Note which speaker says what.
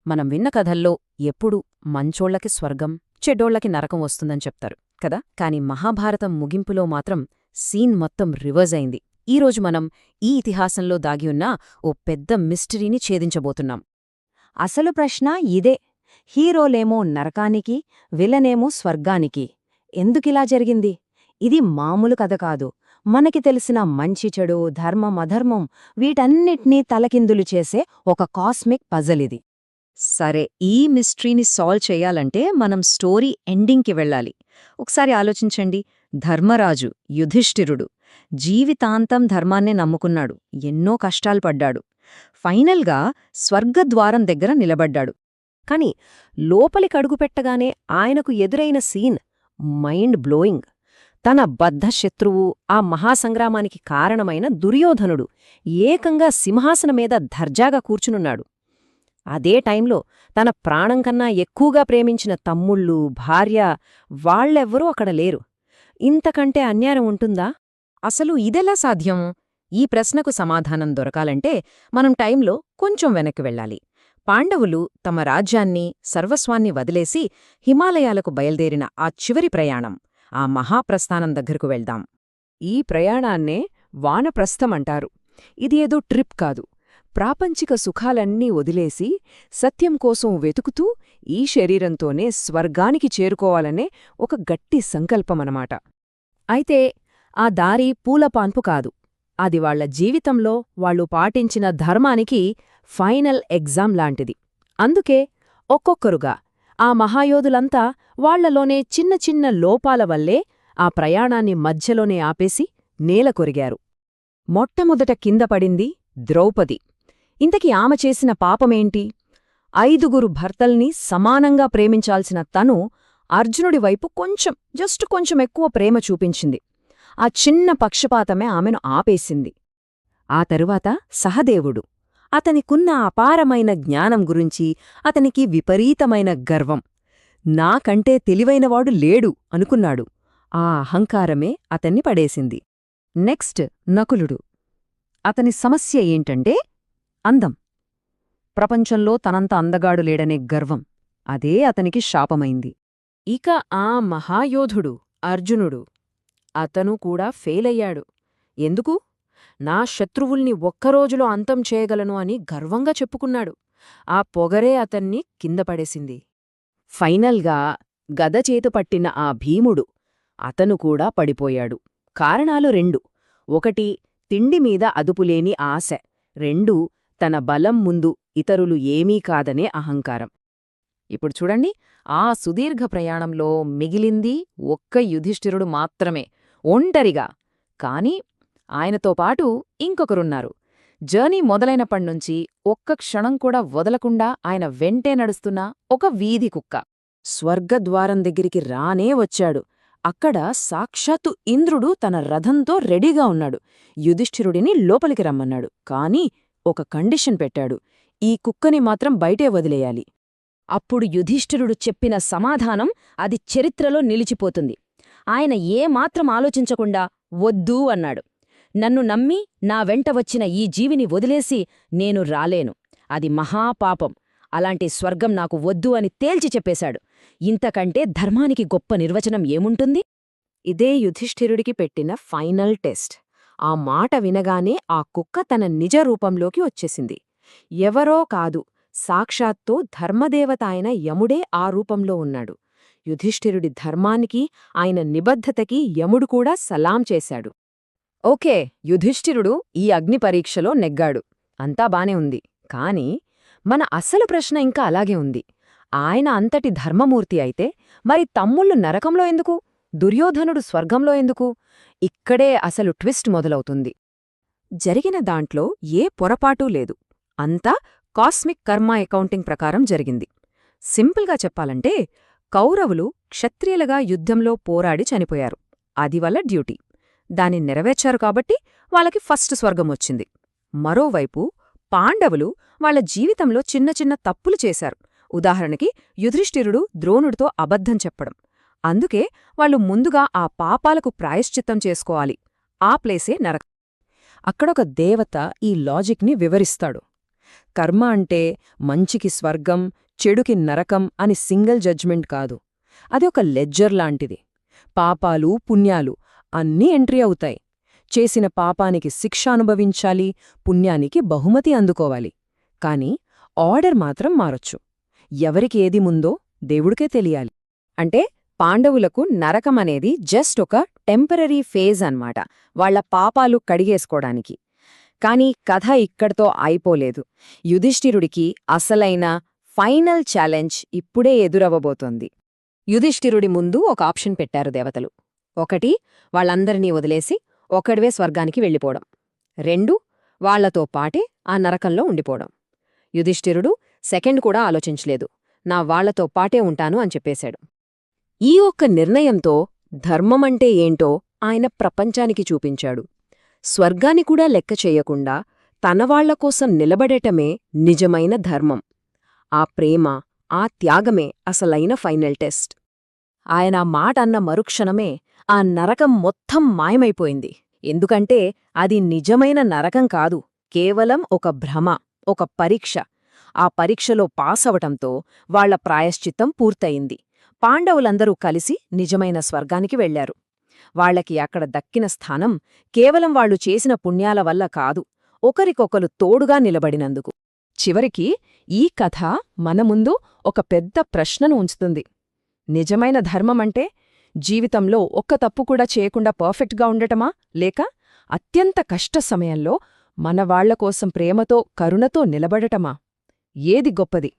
Speaker 1: మనం విన్న కథల్లో ఎప్పుడూ మంచోళ్లకి స్వర్గం, చెడ్డోళ్లకి నరకం వస్తుందని చెప్తారు కదా. కాని మహాభారతం ముగింపులో మాత్రం సీన్ మొత్తం రివర్స్ అయింది. ఈరోజు మనం ఈ ఇతిహాసంలో దాగియున్న ఓ పెద్ద మిస్టరీని ఛేదించబోతున్నాం.
Speaker 2: అసలు ప్రశ్న ఇదే. హీరోలేమో నరకానికి, విలనేమో స్వర్గానికి. ఎందుకిలా జరిగింది? ఇది మామూలు కథ కాదు. మనకి తెలిసిన మంచి చెడు, ధర్మం అధర్మం వీటన్నిటినీ తలకిందులు చేసే ఒక కాస్మిక్ పజల్ ఇది.
Speaker 1: సరే, ఈ మిస్టరీని సాల్వ్ చెయ్యాలంటే మనం స్టోరీ ఎండింగ్కి వెళ్ళాలి. ఒకసారి ఆలోచించండి. ధర్మరాజు యుధిష్ఠిరుడు జీవితాంతం ధర్మాన్నే నమ్ముకున్నాడు, ఎన్నో కష్టాలు పడ్డాడు. ఫైనల్గా స్వర్గద్వారం దగ్గర నిలబడ్డాడు. కాని లోపలికడుగుపెట్టగానే ఆయనకు ఎదురైన సీన్ మైండ్ బ్లోయింగ్. తన బద్ధశత్రువు, ఆ మహాసంగ్రామానికి కారణమైన దుర్యోధనుడు ఏకంగా సింహాసనమీద దర్జాగా కూర్చునున్నాడు. అదే టైంలో తన ప్రాణం కన్నా ఎక్కువగా ప్రేమించిన తమ్ముళ్ళు, భార్య వాళ్ళెవ్వరూ అక్కడ లేరు. ఇంతకంటే అన్యాయం ఉంటుందా? అసలు ఇదెలా సాధ్యం? ఈ ప్రశ్నకు సమాధానం దొరకాలంటే మనం టైంలో కొంచెం వెనక్కి వెళ్ళాలి. పాండవులు తమ రాజ్యాన్ని, సర్వస్వాన్ని వదిలేసి హిమాలయాలకు బయల్దేరిన ఆ చివరి ప్రయాణం, ఆ మహాప్రస్థానం దగ్గరకు వెళ్దాం. ఈ ప్రయాణాన్నే వానప్రస్థమంటారు. ఇది ఏదో ట్రిప్ కాదు. ప్రాపంచిక సుఖాలన్నీ వదిలేసి సత్యం కోసం వెతుకుతూ ఈ శరీరంతోనే స్వర్గానికి చేరుకోవాలనే ఒక గట్టి సంకల్పమనమాట. అయితే ఆ దారి పూలపాన్పు కాదు. అది వాళ్ల జీవితంలో వాళ్లు పాటించిన ధర్మానికి ఫైనల్ ఎగ్జామ్ లాంటిది. అందుకే ఒక్కొక్కరుగా ఆ మహాయోధులంతా వాళ్లలోనే చిన్న చిన్న లోపాల వల్లే ఆ ప్రయాణాన్ని మధ్యలోనే ఆపేసి నేల కొరిగారు. మొట్టమొదట కింద పడింది ద్రౌపది. ఇంతకీ ఆమె చేసిన పాపమేంటి? 5 భర్తల్ని సమానంగా ప్రేమించాల్సిన తను అర్జునుడి వైపు కొంచెం ఎక్కువ ప్రేమ చూపించింది. ఆ చిన్న పక్షపాతమే ఆమెను ఆపేసింది. ఆ తరువాత సహదేవుడు. అతనికున్న అపారమైన జ్ఞానం గురించి అతనికి విపరీతమైన గర్వం. నాకంటే తెలివైనవాడు లేడు అనుకున్నాడు. ఆ అహంకారమే అతన్ని పడేసింది. నెక్స్ట్ నకులుడు. అతని సమస్య ఏంటంటే అందం. ప్రపంచంలో తనంత అందగాడు లేడనే గర్వం. అదే అతనికి శాపమైంది. ఇక ఆ మహాయోధుడు అర్జునుడు. అతను కూడా ఫెయిలయ్యాడు. ఎందుకు? నా శత్రువుల్ని ఒక్కరోజులో అంతం చేయగలను అని గర్వంగా చెప్పుకున్నాడు. ఆ పొగరే అతన్ని కిందపడేసింది. ఫైనల్గా గద చేతుపట్టిన ఆ భీముడు. అతను కూడా పడిపోయాడు. కారణాలు 2. 1 తిండిమీద అదుపులేని ఆశ. 2 తన బలం ముందు ఇతరులు ఏమీ కాదనే అహంకారం. ఇప్పుడు చూడండి, ఆ సుదీర్ఘ ప్రయాణంలో మిగిలింది ఒక్క యుధిష్ఠిరుడు మాత్రమే, ఒంటరిగా. కాని ఆయనతో పాటు ఇంకొకరున్నారు. జర్నీ మొదలైనప్పట్నుంచి ఒక్క క్షణం కూడా వదలకుండా ఆయన వెంటే నడుస్తున్న ఒక వీధి కుక్క. స్వర్గద్వారం దగ్గరికి రానే వచ్చాడు. అక్కడ సాక్షాత్తు ఇంద్రుడు తన రథంతో రెడీగా ఉన్నాడు. యుధిష్ఠిరుడిని లోపలికి రమ్మన్నాడు. కాని ఒక కండిషన్ పెట్టాడు. ఈ కుక్కని మాత్రం బయటే వదిలేయాలి. అప్పుడు యుధిష్ఠిరుడు చెప్పిన సమాధానం అది చరిత్రలో నిలిచిపోతుంది. ఆయన ఏమాత్రం ఆలోచించకుండా వద్దూ అన్నాడు. నన్ను నమ్మి నా వెంట వచ్చిన ఈ జీవిని వదిలేసి నేను రాలేను. అది మహాపాపం. అలాంటి స్వర్గం నాకు వద్దు అని తేల్చి చెప్పేశాడు. ఇంతకంటే ధర్మానికి గొప్ప నిర్వచనం ఏముంటుంది? ఇదే యుధిష్ఠిరుడికి పెట్టిన ఫైనల్ టెస్ట్. ఆ మాట వినగానే ఆ కుక్క తన నిజ రూపంలోకి వచ్చేసింది. ఎవరో కాదు, సాక్షాత్తు ధర్మదేవత అయిన యముడే ఆ రూపంలో ఉన్నాడు. యుధిష్ఠిరుడి ధర్మానికి, ఆయన నిబద్ధతకి యముడు కూడా సలాం చేశాడు. ఓకే, యుధిష్ఠిరుడు ఈ అగ్ని పరీక్షలో నెగ్గాడు. అంతా బానే ఉంది. కాని మన అసలు ప్రశ్న ఇంకా అలాగే ఉంది. ఆయన అంతటి ధర్మమూర్తి అయితే మరి తమ్ముళ్ళు నరకంలో ఎందుకు? దుర్యోధనుడు స్వర్గంలో ఎందుకు? ఇక్కడే అసలు ట్విస్ట్ మొదలవుతుంది. జరిగిన దాంట్లో ఏ పొరపాటూ లేదు. అంతా కాస్మిక్ కర్మ అకౌంటింగ్ ప్రకారం జరిగింది. సింపుల్గా చెప్పాలంటే కౌరవులు క్షత్రియులుగా యుద్ధంలో పోరాడి చనిపోయారు. అది వాళ్ళ డ్యూటీ. దాన్ని నెరవేర్చారు కాబట్టి వాళ్ళకి ఫస్ట్ స్వర్గం వచ్చింది. మరోవైపు పాండవులు వాళ్ల జీవితంలో చిన్న చిన్న తప్పులు చేశారు. ఉదాహరణకి యుధిష్ఠిరుడు ద్రోణుడితో అబద్ధం చెప్పడం. అందుకే వాళ్ళు ముందుగా ఆ పాపాలకు ప్రాయశ్చిత్తం చేసుకోవాలి. ఆ ప్లేసే నరకం. అక్కడొక దేవత ఈ లాజిక్ని వివరిస్తాడు.
Speaker 3: కర్మ అంటే మంచికి స్వర్గం, చెడుకి నరకం అని సింగిల్ జడ్జ్మెంట్ కాదు. అది ఒక లెడ్జర్ లాంటిది. పాపాలు, పుణ్యాలు అన్నీ ఎంట్రీ అవుతాయి. చేసిన పాపానికి శిక్ష అనుభవించాలి, పుణ్యానికి బహుమతి అందుకోవాలి. కాని ఆర్డర్ మాత్రం మారొచ్చు. ఎవరికి ఏది ముందో దేవుడికే తెలియాలి.
Speaker 2: అంటే పాండవులకు నరకమనేది జస్ట్ ఒక టెంపరరీ ఫేజ్ అన్నమాట, వాళ్ల పాపాలు కడిగేసుకోవడానికి. కాని కథ ఇక్కడితో అయిపోలేదు. యుధిష్ఠిరుడికి అసలైన ఫైనల్ ఛాలెంజ్ ఇప్పుడే ఎదురవ్వబోతోంది. యుధిష్ఠిరుడి ముందు ఒక ఆప్షన్ పెట్టారు దేవతలు. 1 వాళ్ళందరినీ వదిలేసి ఒక్కడివే స్వర్గానికి వెళ్ళిపోవడం. 2 వాళ్లతో పాటే ఆ నరకంలో ఉండిపోవడం. యుధిష్ఠిరుడు సెకండ్ కూడా ఆలోచించలేదు. నా వాళ్లతో పాటే ఉంటాను అని చెప్పేశాడు. ఈ ఒక్క నిర్ణయంతో ధర్మమంటే ఏంటో ఆయన ప్రపంచానికి చూపించాడు. స్వర్గాన్ని కూడా లెక్క చెయ్యకుండా తనవాళ్ల కోసం నిలబడటమే నిజమైన ధర్మం. ఆ ప్రేమ, ఆ త్యాగమే అసలైన ఫైనల్ టెస్ట్. ఆయన మాట అన్న మరుక్షణమే ఆ నరకం మొత్తం మాయమైపోయింది. ఎందుకంటే అది నిజమైన నరకం కాదు, కేవలం ఒక భ్రమ, ఒక పరీక్ష. ఆ పరీక్షలో పాసవటంతో వాళ్ల ప్రాయశ్చిత్తం పూర్తయింది. పాండవులందరూ కలిసి నిజమైన స్వర్గానికి వెళ్లారు. వాళ్లకి అక్కడ దక్కిన స్థానం కేవలం వాళ్లు చేసిన పుణ్యాల వల్ల కాదు, ఒకరికొకరు తోడుగా నిలబడినందుకు.
Speaker 3: చివరికి ఈ కథ మన ముందు ఒక పెద్ద ప్రశ్నను ఉంచుతుంది. నిజమైన ధర్మమంటే జీవితంలో ఒక్క తప్పు కూడా చేయకుండా పర్ఫెక్ట్గా ఉండటమా, లేక అత్యంత కష్ట సమయంలో మనవాళ్ల కోసం ప్రేమతో, కరుణతో నిలబడటమా? ఏది గొప్పది?